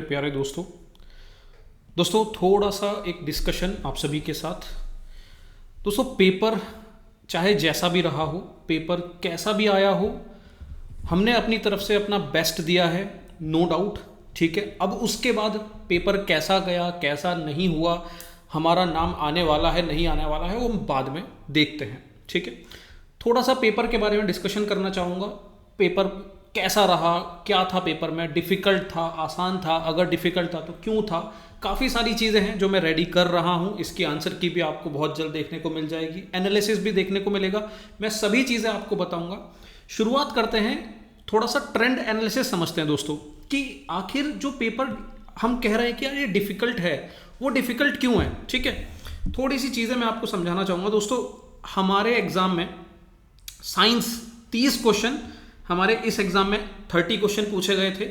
प्यारे दोस्तों थोड़ा सा एक डिस्कशन आप सभी के साथ। दोस्तों पेपर चाहे जैसा भी रहा हो, पेपर कैसा भी आया हो, हमने अपनी तरफ से अपना बेस्ट दिया है, नो डाउट। ठीक है, अब उसके बाद पेपर कैसा गया कैसा नहीं हुआ, हमारा नाम आने वाला है नहीं आने वाला है, वो बाद में देखते हैं। ठीक है, थोड़ा सा पेपर के बारे में डिस्कशन करना चाहूँगा। पेपर कैसा रहा, क्या था पेपर में, डिफ़िकल्ट था, आसान था, अगर डिफ़िकल्ट था तो क्यों था। काफ़ी सारी चीज़ें हैं जो मैं रेडी कर रहा हूँ, इसकी आंसर की भी आपको बहुत जल्द देखने को मिल जाएगी, एनालिसिस भी देखने को मिलेगा, मैं सभी चीज़ें आपको बताऊँगा। शुरुआत करते हैं, थोड़ा सा ट्रेंड एनालिसिस समझते हैं दोस्तों कि आखिर जो पेपर हम कह रहे हैं कि यार ये डिफ़िकल्ट है, वो डिफ़िकल्ट क्यों है। ठीक है, थोड़ी सी चीज़ें मैं आपको समझाना चाहूँगा दोस्तों। हमारे एग्ज़ाम में साइंस 30 क्वेश्चन, हमारे इस एग्जाम में 30 क्वेश्चन पूछे गए थे।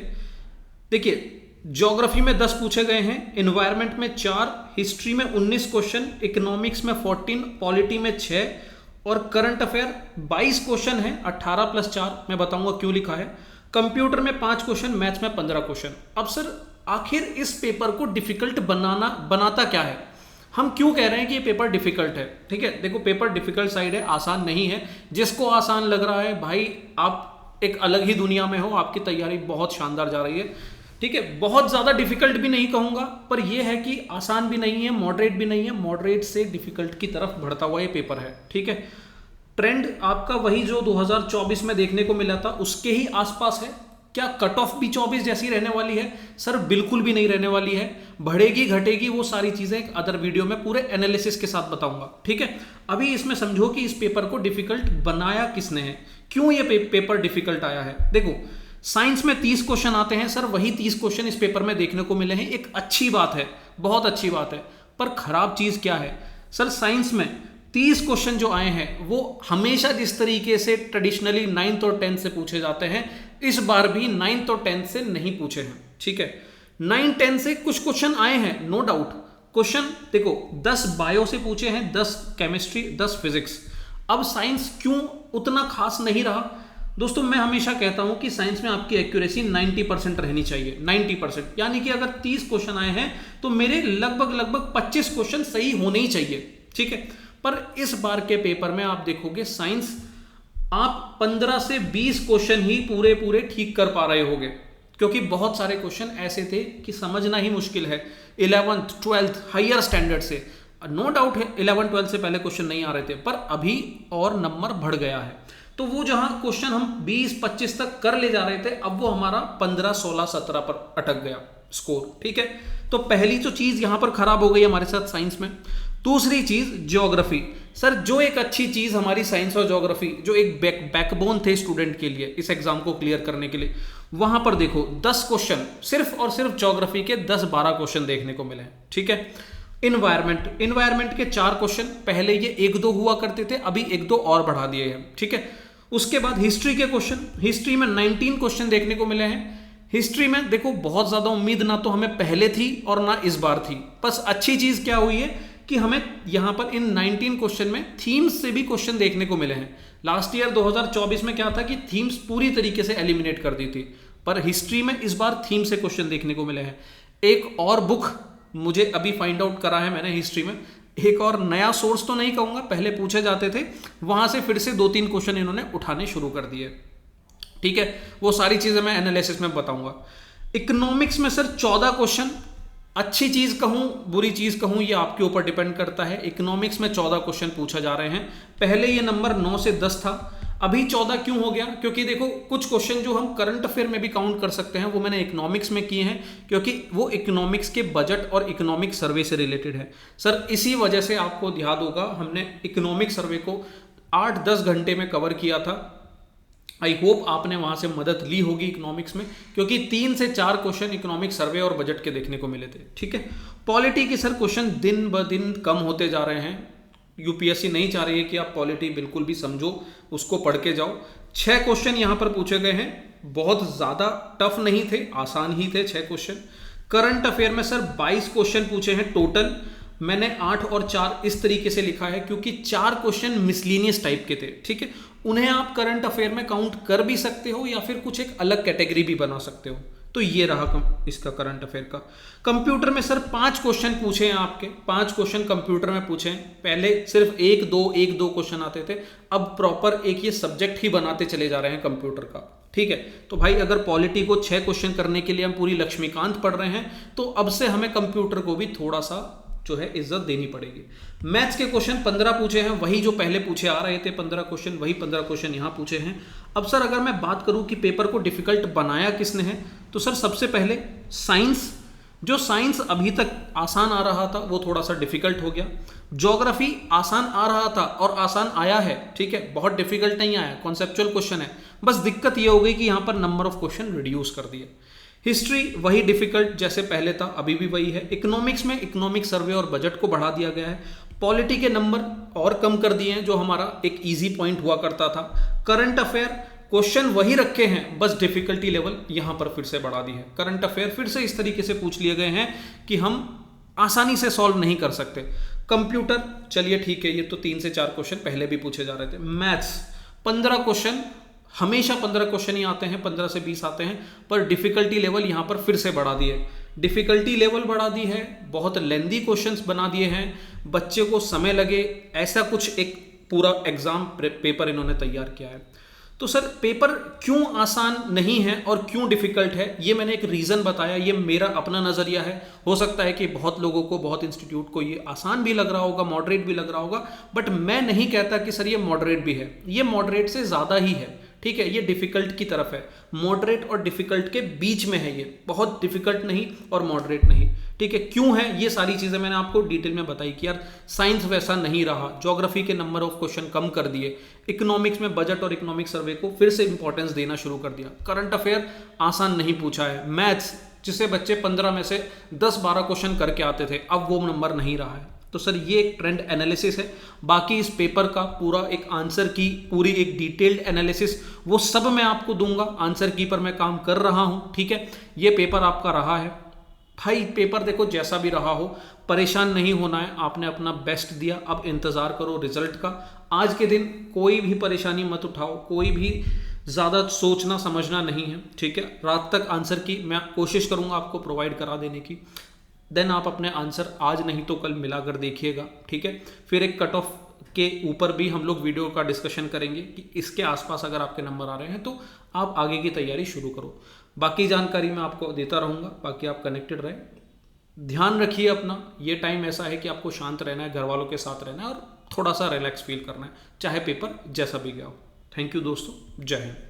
देखिए, ज्योग्राफी में 10 पूछे गए हैं, एनवायरनमेंट में 4, हिस्ट्री में 19 क्वेश्चन, इकोनॉमिक्स में 14, पॉलिटी में 6 और करंट अफेयर 22 क्वेश्चन है। 18 + 4 मैं बताऊंगा क्यों लिखा है। कंप्यूटर में 5 क्वेश्चन, मैथ्स में 15 क्वेश्चन। अब सर आखिर इस पेपर को डिफिकल्ट बनाता क्या है, हम क्यों कह रहे हैं कि ये पेपर डिफिकल्ट है। ठीक है, देखो पेपर डिफिकल्ट साइड है, आसान नहीं है। जिसको आसान लग रहा है भाई, आप एक अलग ही दुनिया में हो, आपकी तैयारी बहुत शानदार जा रही है। ठीक है, बहुत ज़्यादा डिफिकल्ट भी नहीं कहूँगा, पर यह है कि आसान भी नहीं है, मॉडरेट भी नहीं है, मॉडरेट से डिफिकल्ट की तरफ बढ़ता हुआ ये पेपर है। ठीक है, ट्रेंड आपका वही जो 2024 में देखने को मिला था उसके ही आसपास है। क्या कट ऑफ भी 24 जैसी रहने वाली है? सर बिल्कुल भी नहीं रहने वाली है, बढ़ेगी घटेगी, वो सारी चीजें एक अदर वीडियो में पूरे एनालिसिस के साथ बताऊंगा। ठीक है, अभी इसमें समझो कि इस पेपर को डिफिकल्ट बनाया किसने है, क्यों ये पेपर डिफिकल्ट आया है। देखो, साइंस में 30 क्वेश्चन आते हैं, सर वही 30 क्वेश्चन इस पेपर में देखने को मिले हैं। एक अच्छी बात है, बहुत अच्छी बात है, पर खराब चीज क्या है सर, साइंस में 30 क्वेश्चन जो आए हैं वो हमेशा जिस तरीके से ट्रेडिशनली 9th और 10th से पूछे जाते हैं, इस बार भी 9th और 10th से नहीं पूछे हैं। ठीक है, 9-10 से कुछ क्वेश्चन आए हैं, नो डाउट। क्वेश्चन देखो, 10 बायो से पूछे हैं, 10 केमिस्ट्री, 10 फिजिक्स। अब साइंस क्यों उतना खास नहीं रहा दोस्तों? मैं हमेशा कहता हूं कि साइंस में आपकी एक्यूरेसी 90% रहनी चाहिए, 90%। यानी कि अगर 30 क्वेश्चन आए हैं तो मेरे लगभग 25 क्वेश्चन सही होने ही चाहिए। ठीक है, पर इस बार के पेपर में आप देखोगे साइंस आप 15 से 20 क्वेश्चन ही पूरे ठीक कर पा रहे होगे, क्योंकि बहुत सारे क्वेश्चन ऐसे थे कि समझना ही मुश्किल है। 11th 12th हायर स्टैंडर्ड से, नो डाउट है 11 12 से पहले क्वेश्चन नहीं आ रहे थे, पर अभी और नंबर बढ़ गया है। तो वो जहां क्वेश्चन हम 20-25 तक कर ले जा रहे थे, अब वो हमारा 15 16 17 पर अटक गया स्कोर। ठीक है, तो पहली तो चीज यहां पर खराब हो गई हमारे साथ साइंस में। दूसरी चीज ज्योग्राफी, सर जो एक अच्छी चीज हमारी साइंस और ज्योग्राफी, जो एक बैकबोन थे स्टूडेंट के लिए इस एग्जाम को क्लियर करने के लिए, वहां पर देखो 10 क्वेश्चन सिर्फ और सिर्फ ज्योग्राफी के 10-12 क्वेश्चन देखने को मिले। ठीक है, इन्वायरमेंट के 4 क्वेश्चन, पहले ये 1-2 हुआ करते थे, अभी 1-2 और बढ़ा दिए हैं। ठीक है, उसके बाद हिस्ट्री के क्वेश्चन, हिस्ट्री में 19 क्वेश्चन देखने को मिले हैं। हिस्ट्री में देखो बहुत ज्यादा उम्मीद ना तो हमें पहले थी और ना इस बार थी, बस अच्छी चीज क्या हुई है कि हमें यहां पर इन 19 क्वेश्चन में थीम्स से भी क्वेश्चन देखने को मिले हैं। लास्ट ईयर 2024 में क्या था कि थीम्स पूरी तरीके से एलिमिनेट कर दी थी, पर हिस्ट्री में इस बार थीम से क्वेश्चन देखने को मिले हैं। एक और बुक मुझे अभी फाइंड आउट करा है मैंने हिस्ट्री में, एक और नया सोर्स तो नहीं कहूंगा, पहले पूछे जाते थे वहां से फिर से 2-3 क्वेश्चन इन्होंने उठाने शुरू कर दिए। ठीक है, वो सारी चीजें मैं एनालिसिस में बताऊंगा। इकोनॉमिक्स में सर 14 क्वेश्चन, अच्छी चीज कहूं बुरी चीज कहूं ये आपके ऊपर डिपेंड करता है। इकोनॉमिक्स में 14 क्वेश्चन पूछा जा रहे हैं, पहले ये नंबर 9 से 10 था, अभी 14 क्यों हो गया? क्योंकि देखो कुछ क्वेश्चन जो हम करंट अफेयर में भी काउंट कर सकते हैं वो मैंने इकोनॉमिक्स में किए हैं, क्योंकि वो इकोनॉमिक्स के बजट और इकोनॉमिक सर्वे से रिलेटेड है। सर इसी वजह से आपको ध्यान होगा हमने इकोनॉमिक सर्वे को 8-10 घंटे में कवर किया था। आई होप आपने वहां से मदद ली होगी इकोनॉमिक्स में, क्योंकि 3 से 4 क्वेश्चन इकोनॉमिक सर्वे और बजट के देखने को मिले थे। ठीक है, पॉलिटी के सर क्वेश्चन दिन ब दिन कम होते जा रहे हैं। यूपीएससी नहीं चाह रही है कि आप पॉलिटी बिल्कुल भी समझो, उसको पढ़ के जाओ। 6 क्वेश्चन यहां पर पूछे गए हैं, बहुत ज्यादा टफ नहीं थे, आसान ही थे 6 क्वेश्चन। करंट अफेयर में सर 22 क्वेश्चन पूछे हैं टोटल, मैंने 8 और 4 इस तरीके से लिखा है क्योंकि 4 क्वेश्चन मिसलिनियस टाइप के थे। ठीक है, उन्हें आप करंट अफेयर में काउंट कर भी सकते हो या फिर कुछ एक अलग कैटेगरी भी बना सकते हो। तो ये रहा इसका करंट अफेयर का। कंप्यूटर में सर 5 क्वेश्चन पूछे हैं आपके, 5 क्वेश्चन कंप्यूटर में पूछे हैं। पहले सिर्फ एक दो क्वेश्चन आते थे, अब प्रॉपर एक ये सब्जेक्ट ही बनाते चले जा रहे हैं कंप्यूटर का, ठीक है। तो भाई अगर पॉलिटी को 6 क्वेश्चन करने के लिए हम पूरी लक्ष्मीकांत पढ़ रहे हैं, तो अब से हमें कंप्यूटर को भी थोड़ा सा जो है इज्जत देनी पड़ेगी। मैथ्स के क्वेश्चन 15 पूछे हैं, वही जो पहले पूछे आ रहे थे 15 क्वेश्चन, वही 15 क्वेश्चन यहाँ पूछे हैं। अब सर अगर मैं बात करूं कि पेपर को डिफिकल्ट बनाया किसने है, तो सर सबसे पहले साइंस, जो साइंस अभी तक आसान आ रहा था वो थोड़ा सा डिफिकल्ट हो गया। ज्योग्राफी आसान आ रहा था और आसान आया है, ठीक है, बहुत डिफिकल्ट नहीं आया, कॉन्सेप्चुअल क्वेश्चन है। बस दिक्कत ये हो गई कि यहाँ पर नंबर ऑफ क्वेश्चन रिड्यूस कर दिए। हिस्ट्री वही डिफिकल्ट जैसे पहले था, अभी भी वही है। इकोनॉमिक्स में इकोनॉमिक सर्वे और बजट को बढ़ा दिया गया है। पॉलिटी के नंबर और कम कर दिए हैं, जो हमारा एक इजी पॉइंट हुआ करता था। करंट अफेयर क्वेश्चन वही रखे हैं, बस डिफिकल्टी लेवल यहां पर फिर से बढ़ा दी है। करंट अफेयर फिर से इस तरीके से पूछ लिए गए हैं कि हम आसानी से सॉल्व नहीं कर सकते। कंप्यूटर चलिए ठीक है, ये तो 3 से 4 क्वेश्चन पहले भी पूछे जा रहे थे। मैथ्स 15 क्वेश्चन, हमेशा 15 क्वेश्चन ही आते हैं, 15 से 20 आते हैं, पर डिफिकल्टी लेवल यहां पर फिर से बढ़ा दी है। डिफिकल्टी लेवल बढ़ा दी है, बहुत लेंदी क्वेश्चंस बना दिए हैं, बच्चे को समय लगे, ऐसा कुछ एक पूरा एग्जाम पेपर इन्होंने तैयार किया है। तो सर पेपर क्यों आसान नहीं है और क्यों डिफिकल्ट है, ये मैंने एक रीज़न बताया, ये मेरा अपना नज़रिया है। हो सकता है कि बहुत लोगों को, बहुत इंस्टीट्यूट को ये आसान भी लग रहा होगा, मॉडरेट भी लग रहा होगा, बट मैं नहीं कहता कि सर ये मॉडरेट भी है, ये मॉडरेट से ज़्यादा ही है, ठीक है। ये डिफिकल्ट की तरफ है, मॉडरेट और डिफिकल्ट के बीच में है, ये बहुत डिफिकल्ट नहीं और मॉडरेट नहीं, ठीक है। क्यों है, ये सारी चीज़ें मैंने आपको डिटेल में बताई कि यार साइंस वैसा नहीं रहा, ज्योग्राफी के नंबर ऑफ क्वेश्चन कम कर दिए, इकोनॉमिक्स में बजट और इकोनॉमिक सर्वे को फिर से इंपॉर्टेंस देना शुरू कर दिया, करंट अफेयर आसान नहीं पूछा है, मैथ्स जिसे बच्चे 15 में से 10-12 क्वेश्चन करके आते थे, अब वो नंबर नहीं रहा है। तो सर ये एक ट्रेंड एनालिसिस है। बाकी इस पेपर का पूरा एक आंसर की पूरी एक डिटेल्ड एनालिसिस वो सब मैं आपको दूंगा, आंसर की पर मैं काम कर रहा हूं, ठीक है। ये पेपर आपका रहा है भाई, पेपर देखो जैसा भी रहा हो परेशान नहीं होना है, आपने अपना बेस्ट दिया, अब इंतजार करो रिजल्ट का। आज के दिन कोई भी परेशानी मत उठाओ, कोई भी ज़्यादा सोचना समझना नहीं है, ठीक है। रात तक आंसर की मैं कोशिश करूंगा आपको प्रोवाइड करा देने की, देन आप अपने आंसर आज नहीं तो कल मिलाकर देखिएगा, ठीक है। फिर एक कट ऑफ के ऊपर भी हम लोग वीडियो का डिस्कशन करेंगे कि इसके आसपास अगर आपके नंबर आ रहे हैं तो आप आगे की तैयारी शुरू करो। बाकी जानकारी मैं आपको देता रहूँगा, बाकी आप कनेक्टेड रहें, ध्यान रखिए अपना। ये टाइम ऐसा है कि आपको शांत रहना है, घर वालों के साथ रहना है और थोड़ा सा रिलैक्स फील करना है, चाहे पेपर जैसा भी गया हो। थैंक यू दोस्तों, जय हिंद।